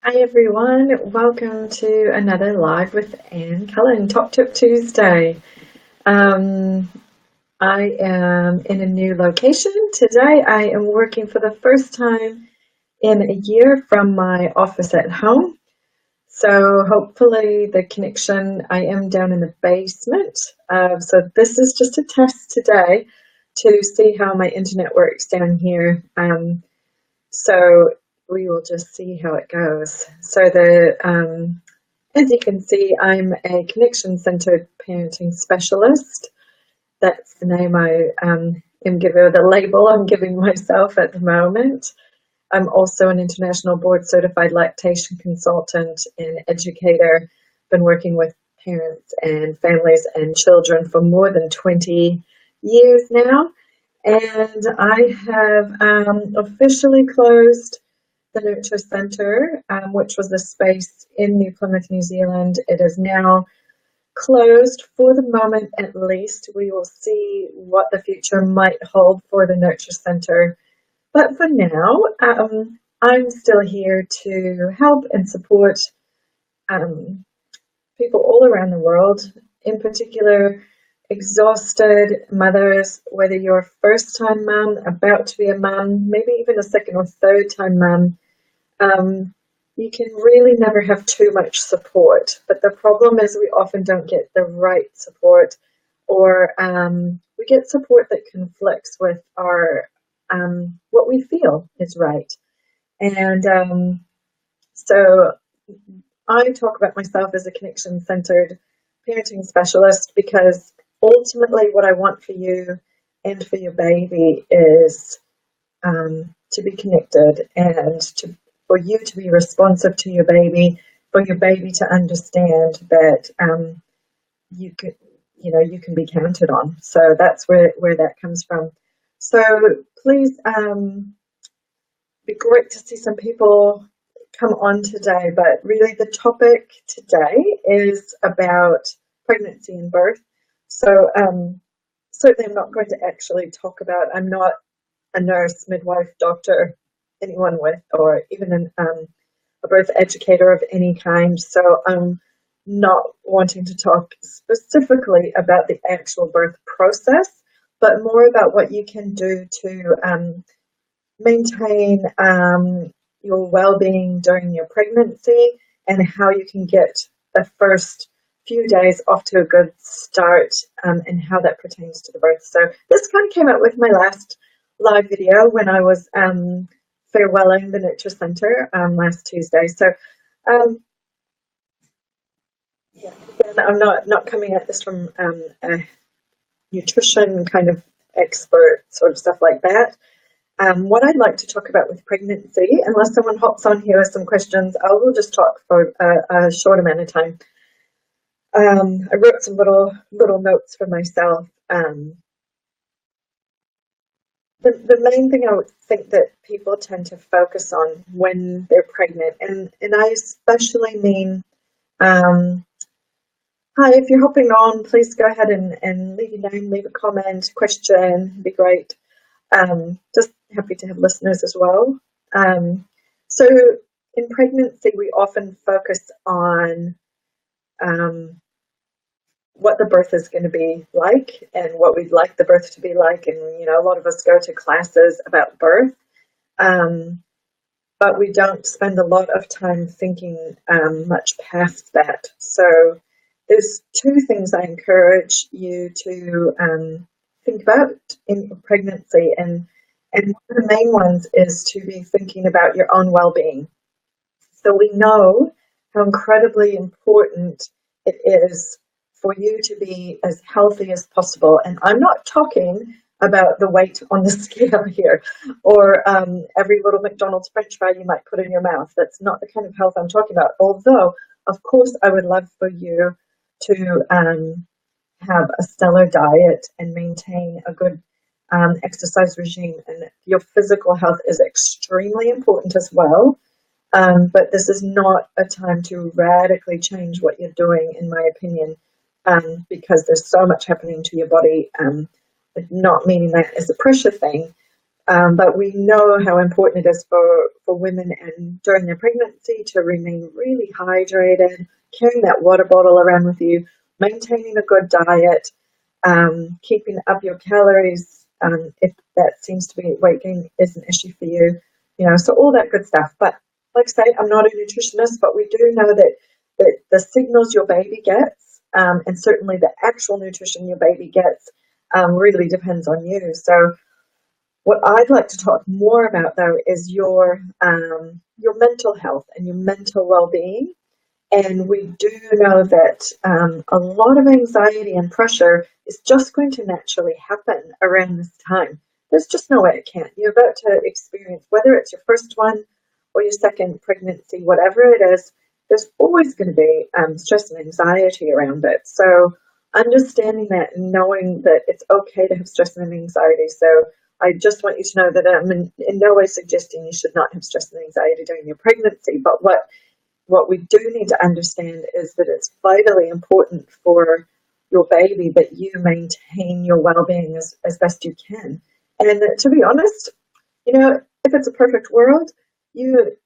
Hi everyone, welcome to another live with Anne Cullen, Top Tip Tuesday. Um, I am in a new location today. I am working for the first time in a year from my office at home. So hopefully the connection, I am down in the basement. So this is just a test today to see how my internet works down here. So we will just see how it goes. So as you can see, I'm a connection-centered parenting specialist. That's the name I am giving, the label I'm giving myself at the moment. I'm also an international board certified lactation consultant and educator. Been working with parents and families and children for more than 20 years now. And I have officially closed the Nurture Centre, which was a space in New Plymouth, New Zealand. It is now closed for the moment at least. We will see what the future might hold for the Nurture Centre. But for now, I'm still here to help and support people all around the world, in particular exhausted mothers, whether you're a first-time mum, about to be a mum, maybe even a second or third-time mum. You can really never have too much support, but the problem is we often don't get the right support, or we get support that conflicts with our what we feel is right. And so I talk about myself as a connection-centered parenting specialist because ultimately what I want for you and for your baby is to be connected and for you to be responsive to your baby, for your baby to understand that you can be counted on. So that's where that comes from. So please, be great to see some people come on today, but really the topic today is about pregnancy and birth. So certainly I'm not going to actually talk about, I'm not a nurse, midwife, doctor, anyone with, or even a birth educator of any kind. So I'm not wanting to talk specifically about the actual birth process, but more about what you can do to maintain your well-being during your pregnancy and how you can get the first few days off to a good start, and how that pertains to the birth. So this kind of came out with my last live video when I was farewelling the Nurture Centre last Tuesday. So yeah, again, I'm not coming at this from a nutrition kind of expert sort of stuff like that. What I'd like to talk about with pregnancy, unless someone hops on here with some questions, I will just talk for a short amount of time. I wrote some little notes for myself. The main thing I would think that people tend to focus on when they're pregnant, and I especially mean, hi, if you're hopping on, please go ahead and leave your name, leave a comment, question, it'd be great. Just happy to have listeners as well. So in pregnancy, we often focus on what the birth is going to be like and what we'd like the birth to be like. And, a lot of us go to classes about birth, but we don't spend a lot of time thinking much past that. So there's two things I encourage you to think about in your pregnancy, and one of the main ones is to be thinking about your own well-being. So we know how incredibly important it is for you to be as healthy as possible. And I'm not talking about the weight on the scale here, or every little McDonald's French fry you might put in your mouth. That's not the kind of health I'm talking about. Although, of course, I would love for you to have a stellar diet and maintain a good exercise regime, and your physical health is extremely important as well. But this is not a time to radically change what you're doing, in my opinion, because there's so much happening to your body. Not meaning that as a pressure thing, But we know how important it is for women and during their pregnancy to remain really hydrated, carrying that water bottle around with you, maintaining a good diet, keeping up your calories, if that seems to be weight gain is an issue for you, so all that good stuff. But like I say, I'm not a nutritionist, but we do know that the signals your baby gets, and certainly the actual nutrition your baby gets, really depends on you. So what I'd like to talk more about, though, is your mental health and your mental well-being. And we do know that a lot of anxiety and pressure is just going to naturally happen around this time. There's just no way it can't. You're about to experience, whether it's your first one or your second pregnancy, whatever it is, there's always going to be stress and anxiety around it. So understanding that and knowing that it's okay to have stress and anxiety. So I just want you to know that I'm in no way suggesting you should not have stress and anxiety during your pregnancy, but what we do need to understand is that it's vitally important for your baby that you maintain your well-being as best you can. And to be honest, if it's a perfect world, you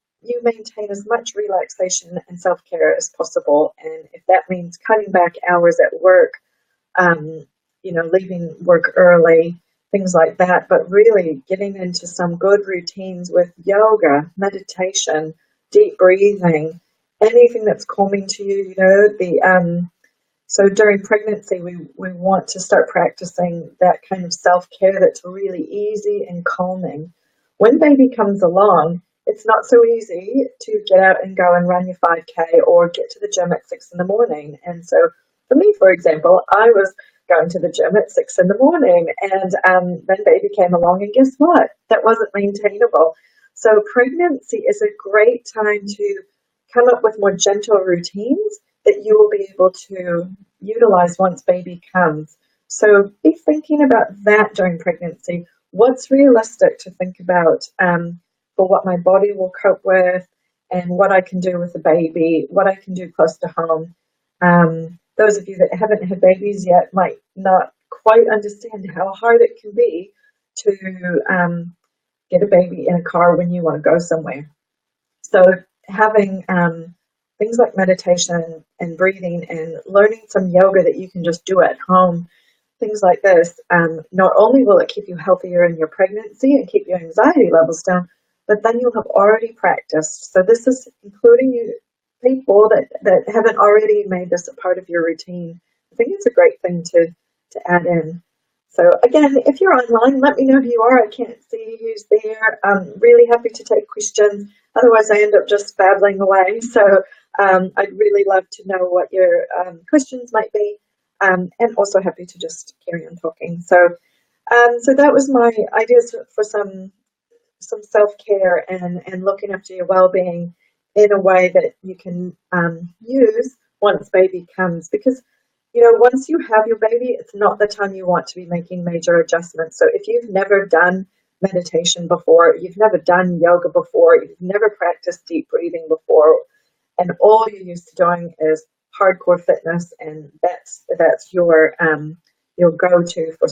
maintain as much relaxation and self-care as possible. And if that means cutting back hours at work, leaving work early, things like that, but really getting into some good routines with yoga, meditation, deep breathing, anything that's calming to you, so during pregnancy, we want to start practicing that kind of self-care that's really easy and calming. When baby comes along, it's not so easy to get out and go and run your 5K or get to the gym at 6 in the morning. And so for me, for example, I was going to the gym at 6 in the morning, and then baby came along, and guess what? That wasn't maintainable. So pregnancy is a great time to come up with more gentle routines that you will be able to utilize once baby comes. So be thinking about that during pregnancy. What's realistic to think about for what my body will cope with and what I can do with the baby, what I can do close to home. Those of you that haven't had babies yet might not quite understand how hard it can be to get a baby in a car when you want to go somewhere. So having things like meditation and breathing and learning some yoga that you can just do at home, things like this, not only will it keep you healthier in your pregnancy and keep your anxiety levels down, but then you'll have already practiced. So this is including you people that haven't already made this a part of your routine. I think it's a great thing to add in. So again, if you're online, let me know who you are. I can't see who's there. I'm really happy to take questions. Otherwise, I end up just babbling away. So I'd really love to know what your questions might be, and also happy to just carry on talking. So that was my ideas for some self-care and looking after your well-being in a way that you can use once baby comes, because once you have your baby, it's not the time you want to be making major adjustments. So if you've never done meditation before, you've never done yoga before, you've never practiced deep breathing before, and all you're used to doing is hardcore fitness, and that's your go-to for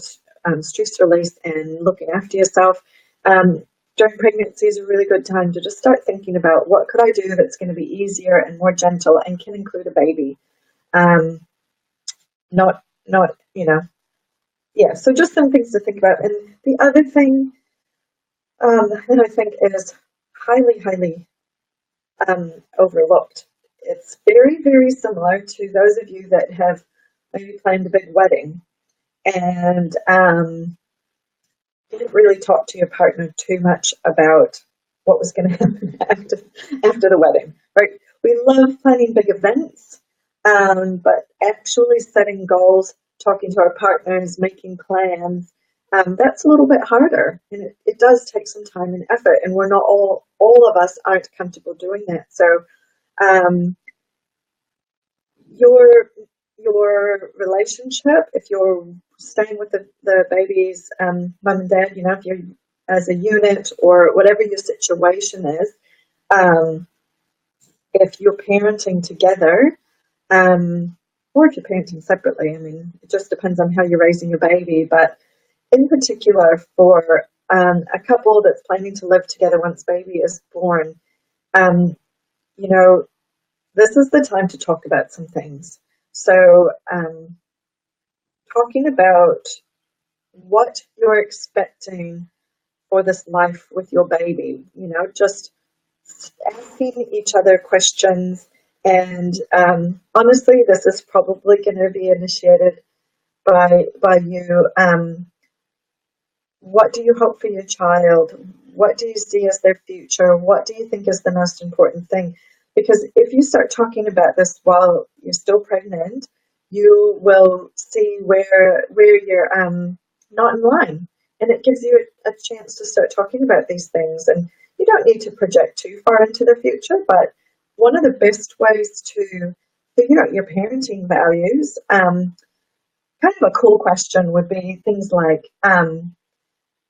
stress release and looking after yourself, during pregnancy is a really good time to just start thinking about what could I do that's going to be easier and more gentle and can include a baby. So just some things to think about. And the other thing that I think is highly, highly overlooked, it's very, very similar to those of you that have maybe planned a big wedding and didn't really talk to your partner too much about what was going to happen after the wedding, right? We love planning big events, but actually setting goals, talking to our partners, making plans, that's a little bit harder, and it does take some time and effort, and we're not all of us aren't comfortable doing that. So your relationship, if you're staying with the baby's mum and dad, if you're as a unit or whatever your situation is, if you're parenting together, or if you're parenting separately, it just depends on how you're raising your baby. But in particular for a couple that's planning to live together once baby is born, um, you know, this is the time to talk about some things. So, talking about what you're expecting for this life with your baby, just asking each other questions. And honestly, this is probably going to be initiated by you. What do you hope for your child? What do you see as their future? What do you think is the most important thing? Because if you start talking about this while you're still pregnant, you will see where you're not in line, and it gives you a chance to start talking about these things. And you don't need to project too far into the future, but one of the best ways to figure out your parenting values, kind of a cool question would be things like,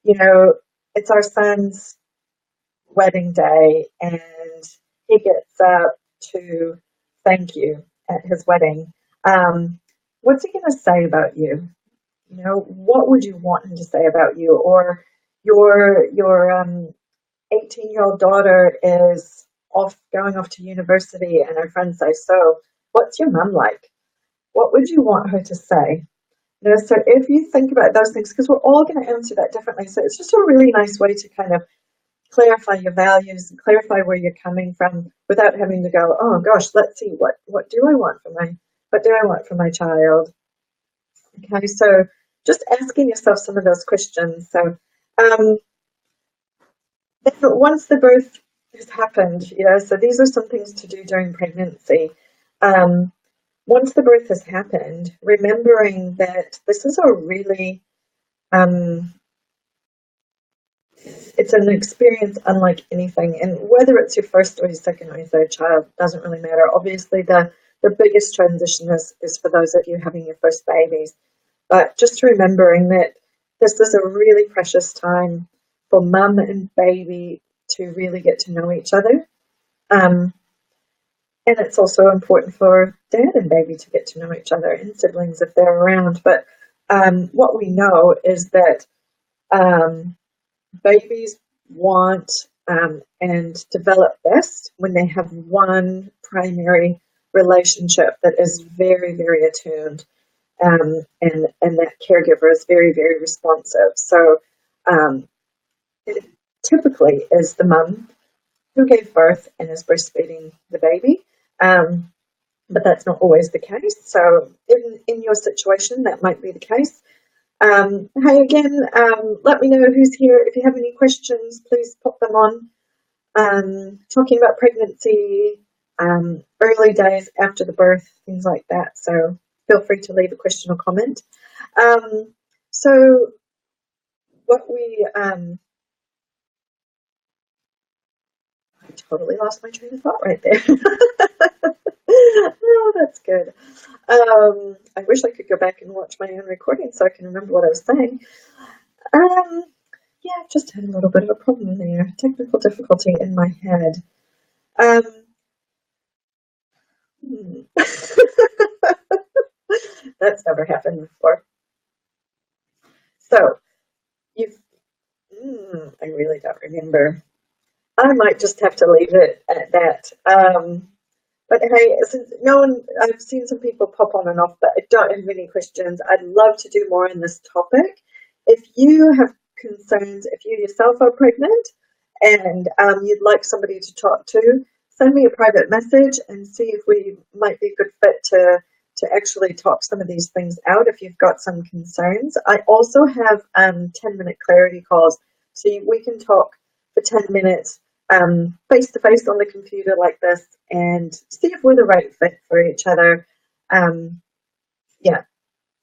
you know, it's our son's wedding day and he gets up to thank you at his wedding. What's he going to say about you? What would you want him to say about you? Or your 18-year-old daughter is going off to university and her friends say, so what's your mum like? What would you want her to say? So if you think about those things, because we're all going to answer that differently, so it's just a really nice way to kind of clarify your values and clarify where you're coming from without having to go, oh gosh, let's see, what do I want for my child? Okay, so just asking yourself some of those questions. So then once the birth has happened, so these are some things to do during pregnancy. Once the birth has happened, remembering that this is a really, it's an experience unlike anything. And whether it's your first or your second or your third child, doesn't really matter. Obviously, the biggest transition is for those of you having your first babies. But just remembering that this is a really precious time for mum and baby to really get to know each other. And it's also important for dad and baby to get to know each other, and siblings if they're around. But what we know is that babies want and develop best when they have one primary relationship that is very, very attuned, and that caregiver is very, very responsive. So it typically is the mum who gave birth and is breastfeeding the baby. But that's not always the case. So in your situation, that might be the case. Hey again, let me know who's here. If you have any questions, please pop them on. Talking about pregnancy, early days after the birth, things like that. So feel free to leave a question or comment. So what we... I totally lost my train of thought right there. Oh, that's good. I wish I could go back and watch my own recording so I can remember what I was saying. Yeah, I've just had a little bit of a problem there. Technical difficulty in my head. That's never happened before. So, I really don't remember. I might just have to leave it at that. But hey, since I've seen some people pop on and off, but I don't have any questions. I'd love to do more on this topic. If you have concerns, if you yourself are pregnant and you'd like somebody to talk to, send me a private message and see if we might be a good fit to actually talk some of these things out if you've got some concerns. I also have 10-minute clarity calls, so we can talk for 10 minutes face to face on the computer like this and see if we're the right fit for each other. Yeah,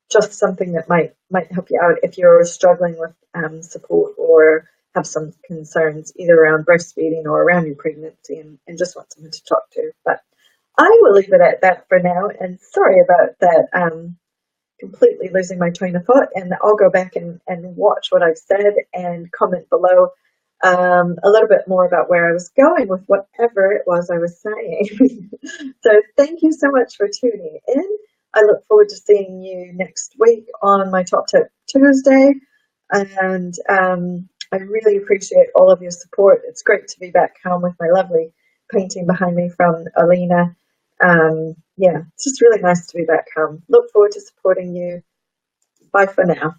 just something that might help you out if you're struggling with support or have some concerns either around breastfeeding or around your pregnancy and just want someone to talk to. But I will leave it at that for now, and sorry about that, completely losing my train of thought, and I'll go back and watch what I've said and comment below a little bit more about where I was going with whatever it was I was saying. So thank you so much for tuning in. I look forward to seeing you next week on my Top Tip Tuesday. And I really appreciate all of your support. It's great to be back home with my lovely painting behind me from Alina. Yeah, it's just really nice to be back home. Look forward to supporting you. Bye for now.